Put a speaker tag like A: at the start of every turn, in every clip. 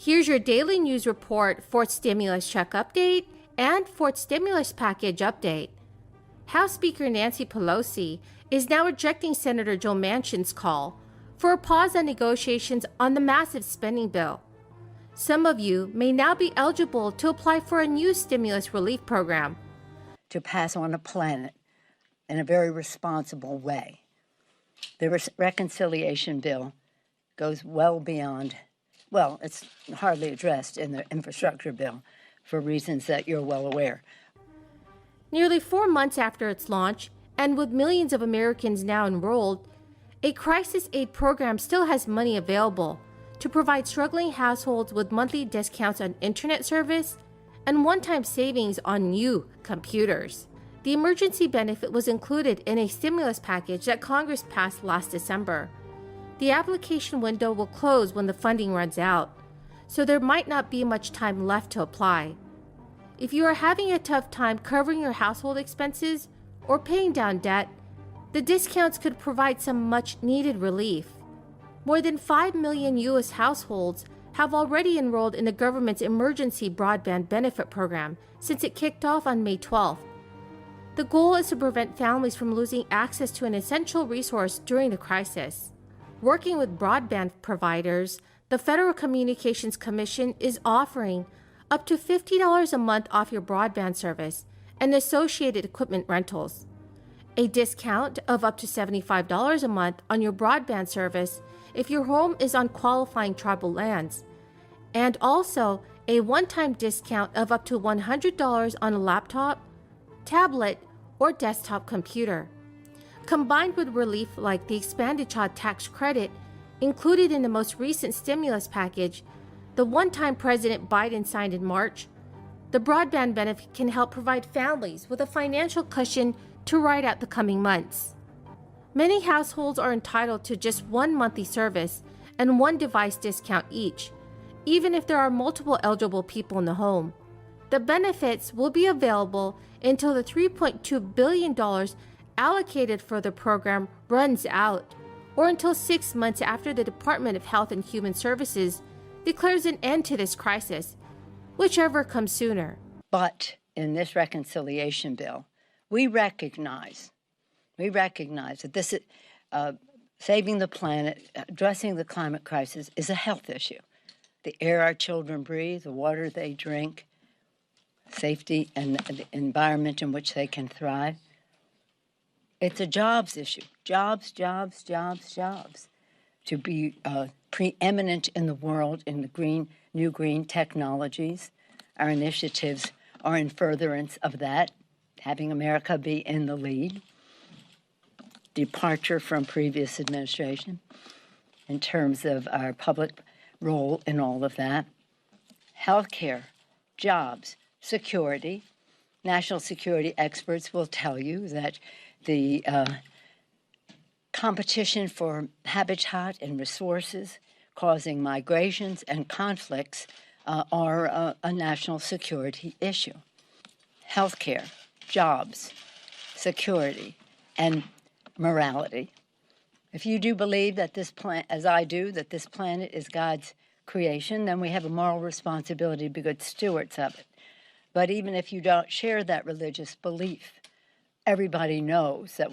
A: Here's your daily news report, fourth stimulus check update, and fourth stimulus package update. House Speaker Nancy Pelosi is now rejecting Senator Joe Manchin's call for a pause on negotiations on the massive spending bill. Some of you may now be eligible to apply for a new stimulus relief program.
B: To pass on a planet in a very responsible way. The reconciliation bill goes well beyond, well, it's hardly addressed in the infrastructure bill for reasons that you're well aware.
A: Nearly 4 months after its launch, and with millions of Americans now enrolled, a crisis aid program still has money available to provide struggling households with monthly discounts on internet service and one-time savings on new computers. The emergency benefit was included in a stimulus package that Congress passed last December. The application window will close when the funding runs out, so there might not be much time left to apply. If you are having a tough time covering your household expenses or paying down debt, the discounts could provide some much-needed relief. More than 5 million U.S. households have already enrolled in the government's emergency broadband benefit program since it kicked off on May 12th. The goal is to prevent families from losing access to an essential resource during the crisis. Working with broadband providers, the Federal Communications Commission is offering up to $50 a month off your broadband service and associated equipment rentals, a discount of up to $75 a month on your broadband service if your home is on qualifying tribal lands, and also a one-time discount of up to $100 on a laptop, tablet, or desktop computer. Combined with relief like the expanded child tax credit included in the most recent stimulus package, the one-time President Biden signed in March, the broadband benefit can help provide families with a financial cushion to ride out the coming months. Many households are entitled to just one monthly service and one device discount each, even if there are multiple eligible people in the home. The benefits will be available until the $3.2 billion allocated for the program runs out, or until 6 months after the Department of Health and Human Services declares an end to this crisis, whichever comes sooner.
B: But in this reconciliation bill, we recognize that this saving the planet, addressing the climate crisis is a health issue. The air our children breathe, the water they drink, safety and the environment in which they can thrive. It's a jobs issue. Jobs. To be preeminent in the world in the new green technologies. Our initiatives are in furtherance of that, having America be in the lead. Departure from previous administration in terms of our public role in all of that. Healthcare, jobs, security. National security experts will tell you that the competition for habitat and resources causing migrations and conflicts are a national security issue. Healthcare, jobs, security, and morality. If you do believe that this planet, as I do, that this planet is God's creation, then we have a moral responsibility to be good stewards of it. But even if you don't share that religious belief, everybody knows that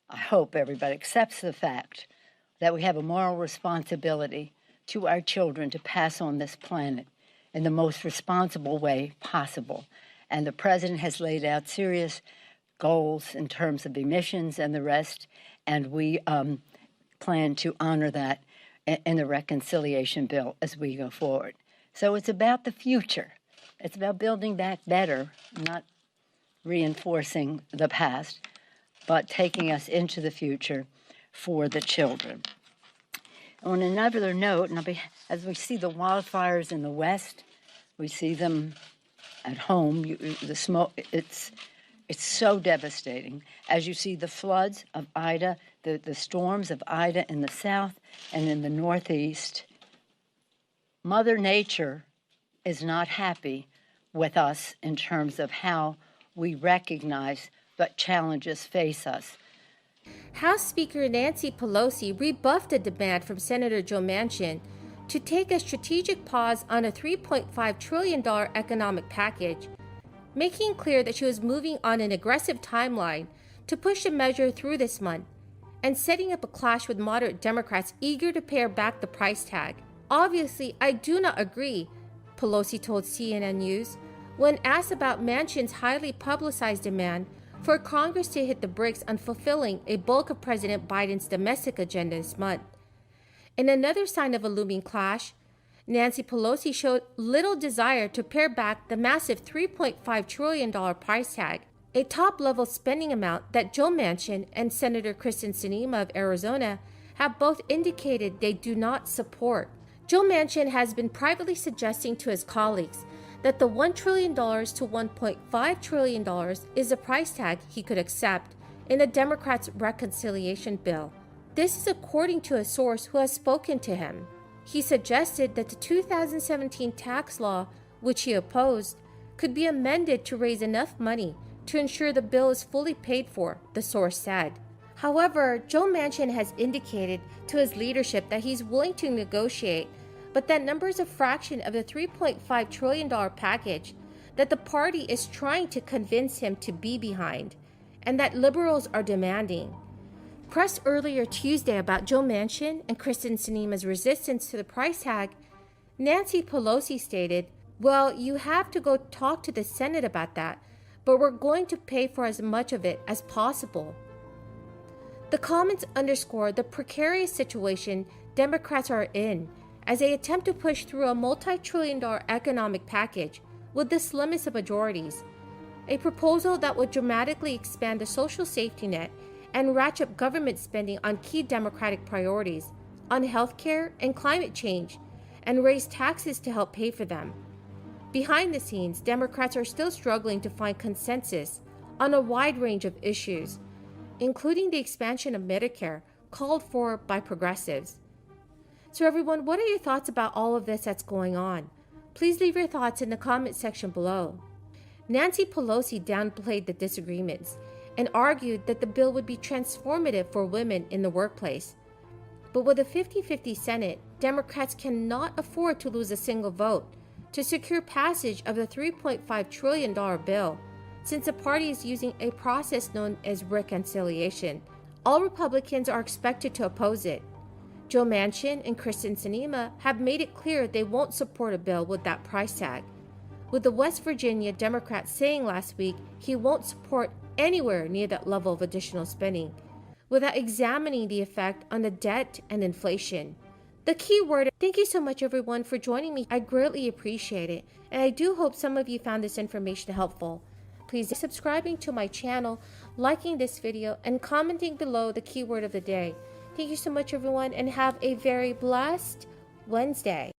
B: I hope everybody accepts the fact that we have a moral responsibility to our children to pass on this planet in the most responsible way possible. And the president has laid out serious goals in terms of emissions and the rest, and we plan to honor that in the reconciliation bill as we go forward. So it's about the future. It's about building back better, not reinforcing the past, but taking us into the future for the children. On another note, as we see the wildfires in the West, we see them at home. The smoke, it's so devastating. As you see the floods of Ida, the storms of Ida in the south and in the northeast, Mother Nature is not happy with us in terms of how we recognize what challenges face us.
A: House Speaker Nancy Pelosi rebuffed a demand from Senator Joe Manchin to take a strategic pause on a $3.5 trillion economic package, making clear that she was moving on an aggressive timeline to push the measure through this month, and setting up a clash with moderate Democrats eager to pare back the price tag. Obviously, I do not agree, Pelosi told CNN News when asked about Manchin's highly publicized demand for Congress to hit the brakes on fulfilling a bulk of President Biden's domestic agenda this month. In another sign of a looming clash, Nancy Pelosi showed little desire to pare back the massive $3.5 trillion price tag, a top-level spending amount that Joe Manchin and Senator Kyrsten Sinema of Arizona have both indicated they do not support. Joe Manchin has been privately suggesting to his colleagues that the $1 trillion to $1.5 trillion is a price tag he could accept in the Democrats' reconciliation bill. This is according to a source who has spoken to him. He suggested that the 2017 tax law, which he opposed, could be amended to raise enough money to ensure the bill is fully paid for, the source said. However, Joe Manchin has indicated to his leadership that he's willing to negotiate, but that number is a fraction of the $3.5 trillion package that the party is trying to convince him to be behind, and that liberals are demanding. Pressed earlier Tuesday about Joe Manchin and Kyrsten Sinema's resistance to the price tag, Nancy Pelosi stated, "Well, you have to go talk to the Senate about that, but we're going to pay for as much of it as possible." The comments underscore the precarious situation Democrats are in as they attempt to push through a multi-trillion-dollar economic package with the slimmest of majorities, a proposal that would dramatically expand the social safety net and ratchet up government spending on key Democratic priorities, on healthcare and climate change, and raise taxes to help pay for them. Behind the scenes, Democrats are still struggling to find consensus on a wide range of issues, including the expansion of Medicare called for by progressives. So everyone, what are your thoughts about all of this that's going on? Please leave your thoughts in the comment section below. Nancy Pelosi downplayed the disagreements and argued that the bill would be transformative for women in the workplace. But with a 50-50 Senate, Democrats cannot afford to lose a single vote to secure passage of the $3.5 trillion bill, since the party is using a process known as reconciliation. All Republicans are expected to oppose it. Joe Manchin and Kyrsten Sinema have made it clear they won't support a bill with that price tag, with the West Virginia Democrat saying last week he won't support anywhere near that level of additional spending, without examining the effect on the debt and inflation. The key word, thank you so much everyone for joining me. I greatly appreciate it, and I do hope some of you found this information helpful. Please subscribing to my channel, liking this video, and commenting below the keyword of the day. Thank you so much everyone, and have a very blessed Wednesday.